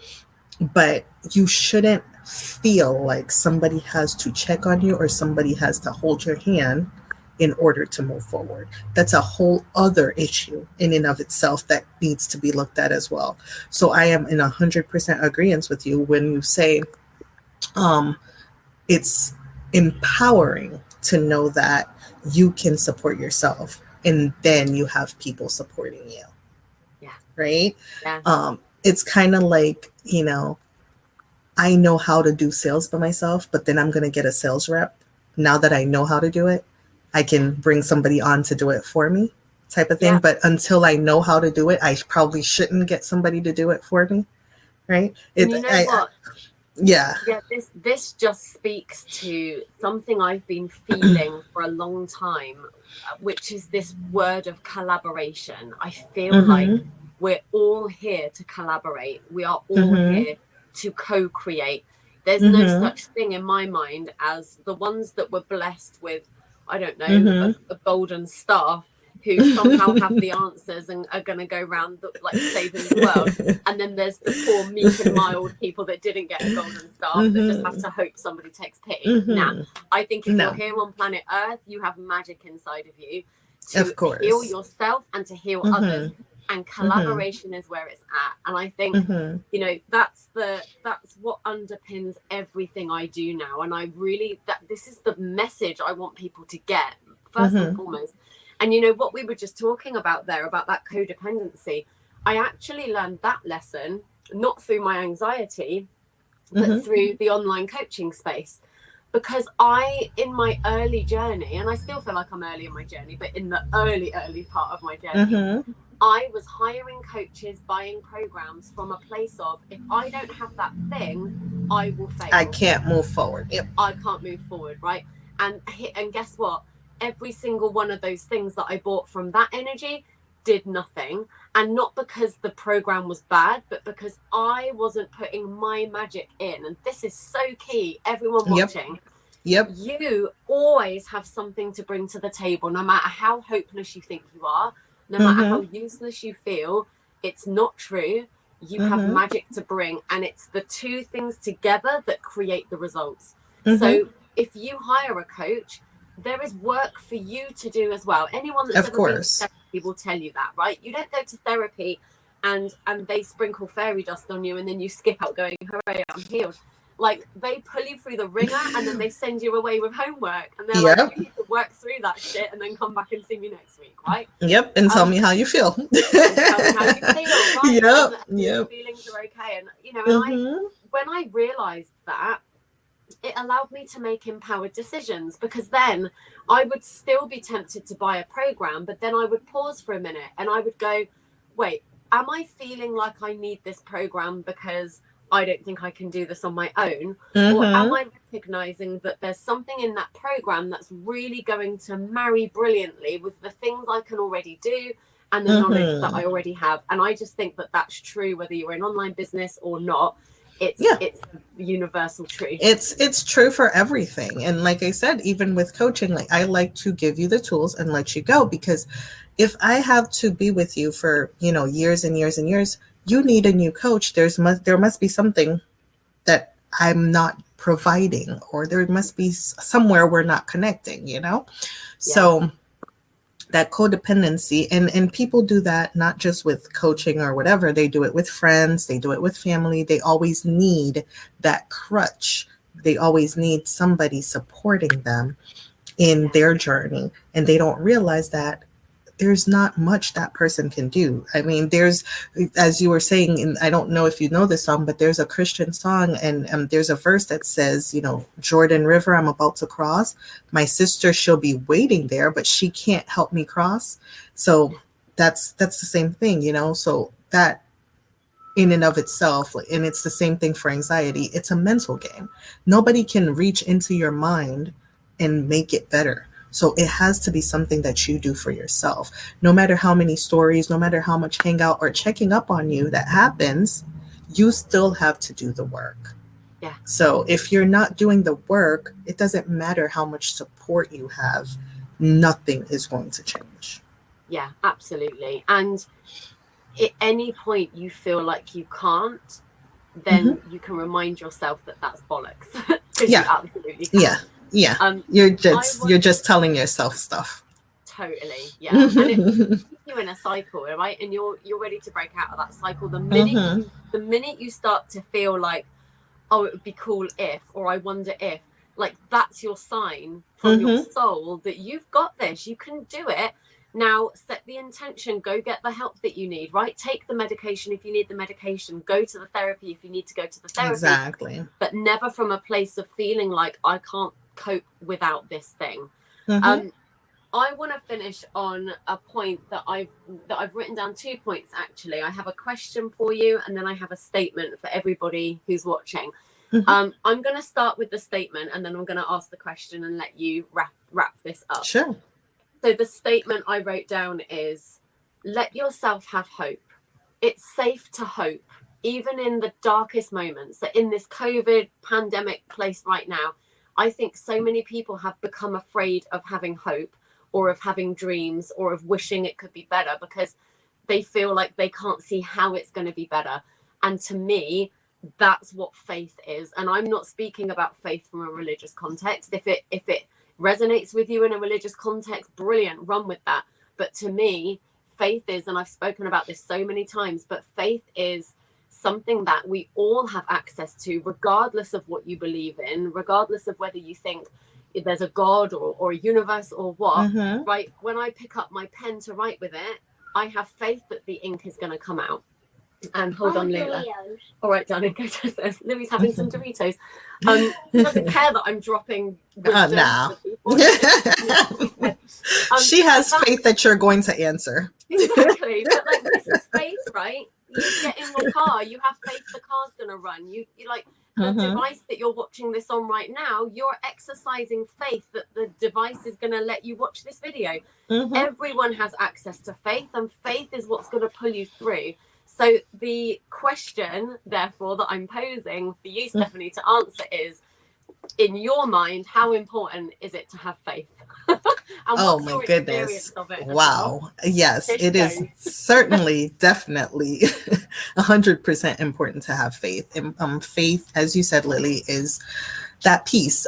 But you shouldn't feel like somebody has to check on you or somebody has to hold your hand in order to move forward. That's a whole other issue in and of itself that needs to be looked at as well. So I am in 100% agreement with you when you say it's empowering to know that you can support yourself and then you have people supporting you. Yeah. Right? Yeah. It's kind of like, I know how to do sales by myself, but then I'm going to get a sales rep. Now that I know how to do it, I can bring somebody on to do it for me, type of thing. Yeah. But until I know how to do it, I probably shouldn't get somebody to do it for me. Right? And you know what? Yeah. Yeah, this just speaks to something I've been feeling for a long time, which is this word of collaboration. I feel like we're all here to collaborate. We are all here to co-create. There's no such thing in my mind as the ones that were blessed with, I don't know, a golden staff who somehow have the answers and are going to go around like saving the world. And then there's the poor meek and mild people that didn't get a golden staff that just have to hope somebody takes pity. Now, I think if you're here on planet Earth, you have magic inside of you to heal yourself and to heal others. And collaboration is where it's at. And I think, that's what underpins everything I do now. And I really, this is the message I want people to get first and foremost. And what we were just talking about there, about that codependency, I actually learned that lesson, not through my anxiety, but through the online coaching space. Because in my early journey, and I still feel like I'm early in my journey, but in the early part of my journey, I was hiring coaches, buying programs from a place of, if I don't have that thing, I will fail. I can't move forward. Yep. I can't move forward, right? And guess what? Every single one of those things that I bought from that energy did nothing. And not because the program was bad, but because I wasn't putting my magic in. And this is so key, everyone watching. Yep. You always have something to bring to the table, no matter how hopeless you think you are, no matter how useless you feel. It's not true. You have magic to bring. And it's the two things together that create the results. So if you hire a coach, there is work for you to do as well. Anyone that's ever been to therapy will tell you that, right? You don't go to therapy and they sprinkle fairy dust on you and then you skip out going, hooray, I'm healed. Like, they pull you through the ringer and then they send you away with homework. And they're like, you need to work through that shit and then come back and see me next week, right? Yep, and tell me how you feel. And tell me how you feel, right? Yep. Feelings are okay. And, and when I realized that, it allowed me to make empowered decisions, because then I would still be tempted to buy a program, but then I would pause for a minute and I would go, wait, am I feeling like I need this program because I don't think I can do this on my own? Or am I recognizing that there's something in that program that's really going to marry brilliantly with the things I can already do and the knowledge that I already have? And I just think that that's true whether you're in online business or not. it's Yeah. it's a universal truth. It's true for everything. And like I said, even with coaching, like I like to give you the tools and let you go, because if I have to be with you for, years and years and years, you need a new coach. There must be something that I'm not providing, or there must be somewhere we're not connecting, So that codependency, and people do that not just with coaching or whatever, they do it with friends, they do it with family. They always need that crutch. They always need somebody supporting them in their journey, and they don't realize that there's not much that person can do. I mean, there's, as you were saying, and I don't know if you know this song, but there's a Christian song, and there's a verse that says, Jordan River, I'm about to cross. My sister, she'll be waiting there, but she can't help me cross. So that's the same thing, So that in and of itself, and it's the same thing for anxiety. It's a mental game. Nobody can reach into your mind and make it better. So it has to be something that you do for yourself. No matter how many stories, no matter how much hangout or checking up on you that happens, you still have to do the work. Yeah. So if you're not doing the work, it doesn't matter how much support you have, nothing is going to change. Yeah, absolutely. And at any point you feel like you can't, then you can remind yourself that that's bollocks. Yeah. You absolutely can. Yeah. You're just telling yourself stuff. Totally. Yeah. And it's you in a cycle, right? And you're ready to break out of that cycle. The minute you start to feel like, oh, it would be cool if, or I wonder if, like, that's your sign from your soul that you've got this, you can do it. Now set the intention, go get the help that you need, right? Take the medication if you need the medication, go to the therapy if you need to go to the therapy. Exactly. But never from a place of feeling like I can't cope without this thing. I want to finish on a point that I've written down 2 points actually. I have a question for you, and then I have a statement for everybody who's watching. I'm going to start with the statement, and then I'm going to ask the question and let you wrap this up. Sure. So the statement I wrote down is, let yourself have hope. It's safe to hope, even in the darkest moments. So in this COVID pandemic place right now, I think so many people have become afraid of having hope, or of having dreams, or of wishing it could be better, because they feel like they can't see how it's going to be better. And to me, that's what faith is. And I'm not speaking about faith from a religious context. If it resonates with you in a religious context, brilliant, run with that. But to me, faith is, and I've spoken about this so many times, but faith is something that we all have access to, regardless of what you believe in, regardless of whether you think there's a God or a universe or what, right? When I pick up my pen to write with it, I have faith that the ink is going to come out. And hold on, Lila. All right, darling, go to this. Louie's having some Doritos. He doesn't care that I'm dropping. No. She has faith that you're going to answer. Exactly. But like, this is faith, right? You get in your car, you have faith the car's going to run. You like, the device that you're watching this on right now, you're exercising faith that the device is going to let you watch this video. Everyone has access to faith, and faith is what's going to pull you through. So the question, therefore, that I'm posing for you, Stephanie, to answer is, in your mind, how important is it to have faith? Oh my goodness. Wow. Yes, it is certainly, definitely 100% important to have faith. And faith, as you said, Lily, is that piece.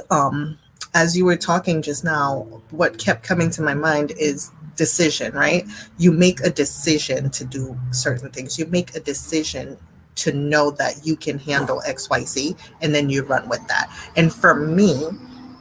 As you were talking just now, what kept coming to my mind is decision, right? You make a decision to do certain things. You make a decision to know that you can handle XYZ, and then you run with that. And for me,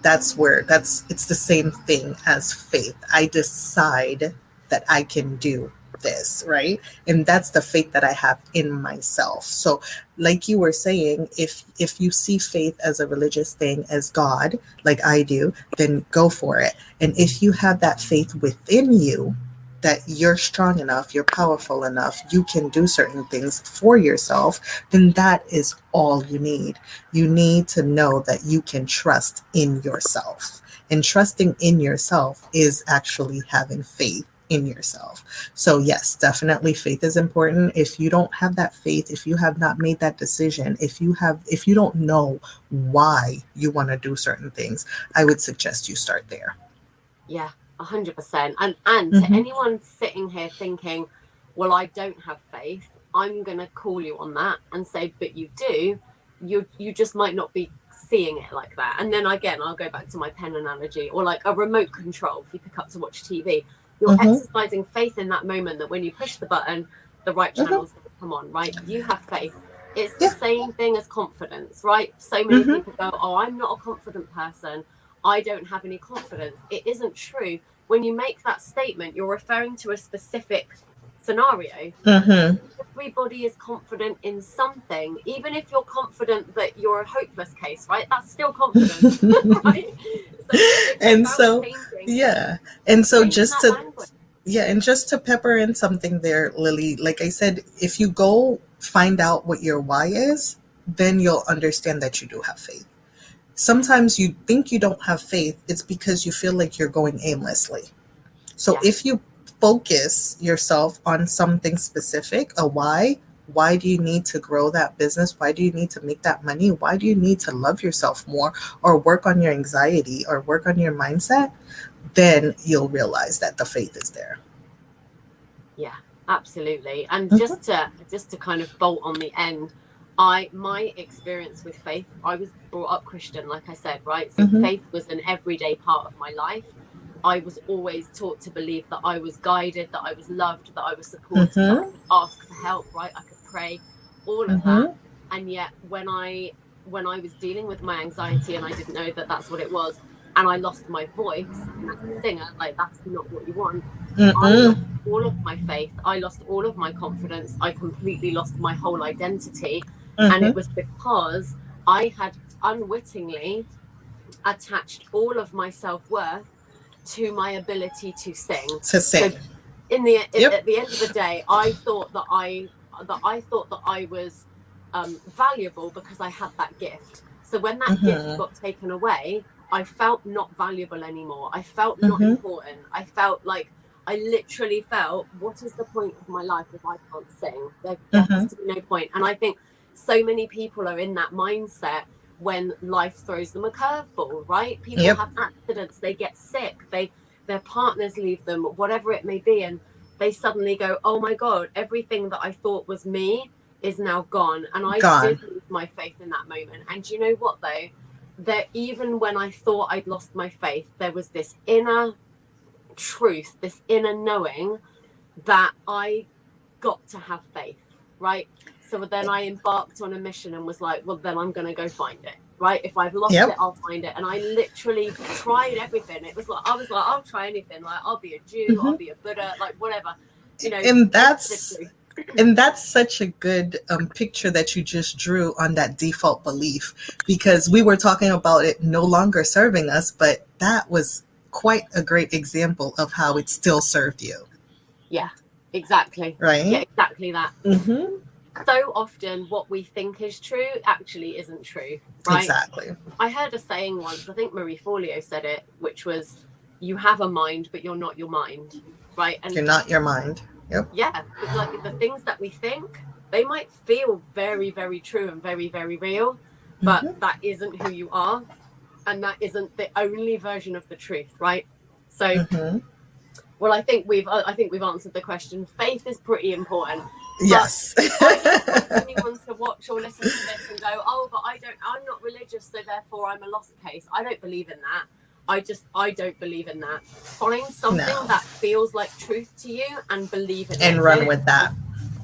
it's the same thing as faith. I decide that I can do this, right? And that's the faith that I have in myself. So like you were saying, if you see faith as a religious thing, as God, like I do, then go for it. And if you have that faith within you, that you're strong enough, you're powerful enough, you can do certain things for yourself, then that is all you need. You need to know that you can trust in yourself. And trusting in yourself is actually having faith in yourself. So yes, definitely faith is important. If you don't have that faith, if you have not made that decision, if you don't know why you want to do certain things, I would suggest you start there. Yeah, 100%. And to Mm-hmm. anyone sitting here thinking, well, I don't have faith, I'm going to call you on that and say, but you do. You just might not be seeing it like that. And then again, I'll go back to my pen analogy, or like a remote control. If you pick up to watch TV, you're Mm-hmm. exercising faith in that moment that when you push the button, the right Mm-hmm. channel's going to come on, right? You have faith. It's the Yeah. same thing as confidence, right? So many Mm-hmm. people go, oh, I'm not a confident person, I don't have any confidence. It isn't true. When you make that statement, you're referring to a specific scenario. Mm-hmm. Everybody is confident in something, even if you're confident that you're a hopeless case, right? That's still confidence, right? So it's And about so, changing yeah. And so that language. and just to pepper in something there, Lily, like I said, if you go find out what your why is, then you'll understand that you do have faith. Sometimes you think you don't have faith, it's because you feel like you're going aimlessly. So Yeah. if you focus yourself on something specific, a why do you need to grow that business? Why do you need to make that money? Why do you need to love yourself more, or work on your anxiety, or work on your mindset? Then you'll realize that the faith is there. Yeah, absolutely. And Mm-hmm. just to kind of bolt on the end, my experience with faith, I was brought up Christian, like I said, right? So Mm-hmm. faith was an everyday part of my life. I was always taught to believe that I was guided, that I was loved, that I was supported, that I Mm-hmm. could ask for help, right? I could pray, all of that. Mm-hmm. And yet when I was dealing with my anxiety and I didn't know that that's what it was, and I lost my voice, and as a singer, like that's not what you want. I Mm-mm. lost all of my faith. I lost all of my confidence. I completely lost my whole identity. And it Mm-hmm. was because I had unwittingly attached all of my self-worth to my ability to sing. To So sing. Yep. at the end of the day, I thought that I was valuable because I had that gift. So when that gift Mm-hmm. got taken away, I felt not valuable anymore. I felt not Mm-hmm. important. I felt like I literally felt, what is the point of my life if I can't sing? There has Mm-hmm. to be no point. And I think so many people are in that mindset when life throws them a curveball, right? People Yep. have accidents, they get sick, their partners leave them, whatever it may be, and they suddenly go, oh my God, everything that I thought was me is now gone. And I Gone. did lose my faith in that moment. And you know what though? That even when I thought I'd lost my faith, there was this inner truth, this inner knowing that I got to have faith, right? So then I embarked on a mission and was like, well, then I'm going to go find it, right? If I've lost Yep. it, I'll find it. And I literally tried everything. It was like, I was like, I'll try anything. Like, I'll be a Jew, Mm-hmm. I'll be a Buddha, like whatever, you know. And that's such a good picture that you just drew on that default belief, because we were talking about it no longer serving us, but that was quite a great example of how it still served you. Yeah, exactly. Yeah, Right. exactly that. Mm-hmm. So often what we think is true actually isn't true, right? Exactly. I heard a saying once, I think Marie Forleo said it, which was, you have a mind, but you're not your mind, right? And You're not your mind. Yep. yeah, like the things that we think, they might feel very, very true and very, very real, but Mm-hmm. that isn't who you are. And that isn't the only version of the truth, right? So, Mm-hmm. well, I think we've answered the question. Faith is pretty important, but Yes. I don't want anyone to watch or listen to this and go, oh, but I'm not religious, so therefore I'm a lost case. I don't believe in that. I don't believe in that. Find something No. that feels like truth to you and believe in it. And run with that.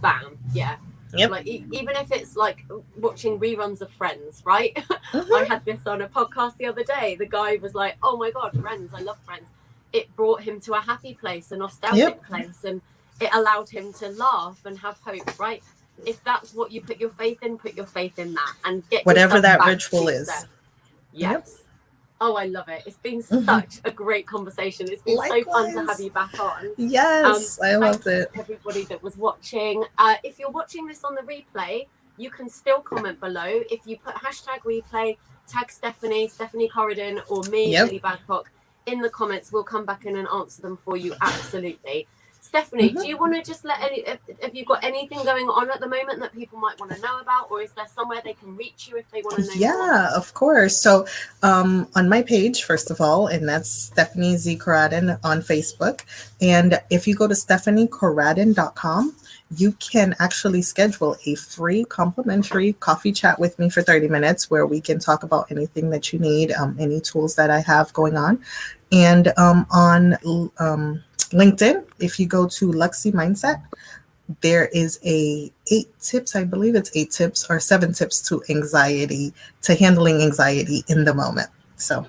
Bam. Yeah. Yep. Like even if it's like watching reruns of Friends, right? Mm-hmm. I had this on a podcast the other day. The guy was like, oh my God, Friends, I love Friends. It brought him to a happy place, a nostalgic place, and it allowed him to laugh and have hope, right? If that's what you put your faith in that and get Whatever that back ritual is. Yes. Yep. Oh, I love it. It's been such a great conversation. It's been Likewise. so fun to have you back on. Yes, I loved it. Everybody that was watching. If you're watching this on the replay, you can still comment below. If you put #replay, tag Stephanie Coradin, or me, Lily Babcock, in the comments, we'll come back in and answer them for you. Absolutely. Stephanie, do you want to just let have you got anything going on at the moment that people might want to know about, or is there somewhere they can reach you if they want to know more? Yeah, of course. So on my page, first of all, and that's Stephanie Z. Coradin on Facebook. And if you go to stephaniecoradin.com, you can actually schedule a free complimentary coffee chat with me for 30 minutes where we can talk about anything that you need, any tools that I have going on. And on LinkedIn, if you go to Luxy Mindset, there is a 8 tips, I believe it's 8 tips or 7 tips to handling anxiety in the moment. So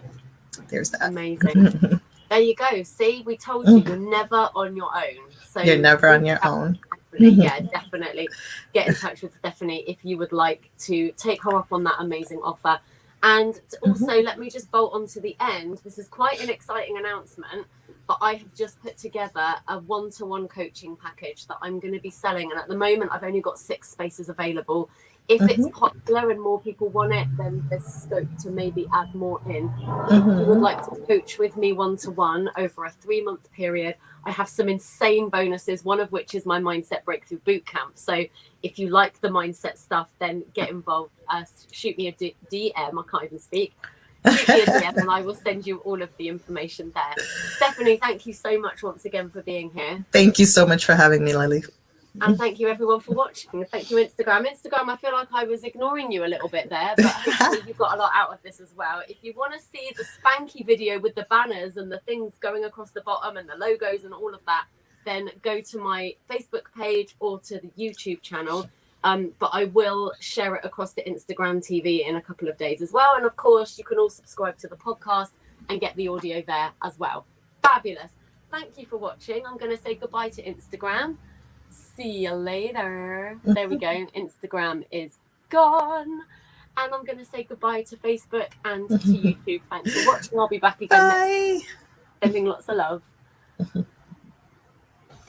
there's that. Amazing. There you go. See, we told you, you're never on your own. So you're never on your own. Yeah, definitely get in touch with Stephanie if you would like to take her up on that amazing offer. And also, let me just bolt on to the end. This is quite an exciting announcement, but I have just put together a one-to-one coaching package that I'm going to be selling. And at the moment, I've only got 6 spaces available. If it's popular and more people want it, then there's scope to maybe add more in. If you would like to coach with me one-to-one over a 3-month period, I have some insane bonuses, one of which is my Mindset Breakthrough Bootcamp. So if you like the mindset stuff, then get involved. Shoot me a DM. I can't even speak. Shoot me a DM and I will send you all of the information there. Stephanie, thank you so much once again for being here. Thank you so much for having me, Lily. And thank you everyone for watching. Thank you, Instagram. I feel like I was ignoring you a little bit there, but hopefully you got a lot out of this as well. If you want to see the spanky video with the banners and the things going across the bottom and the logos and all of that, then go to my Facebook page or to the YouTube channel. But I will share it across the Instagram TV in a couple of days as well. And of course, you can all subscribe to the podcast and get the audio there as well. Fabulous. Thank you for watching. I'm going to say goodbye to Instagram. See you later. There we go. Instagram is gone. And I'm going to say goodbye to Facebook and to YouTube. Thanks for watching. I'll be back again next week. Sending lots of love.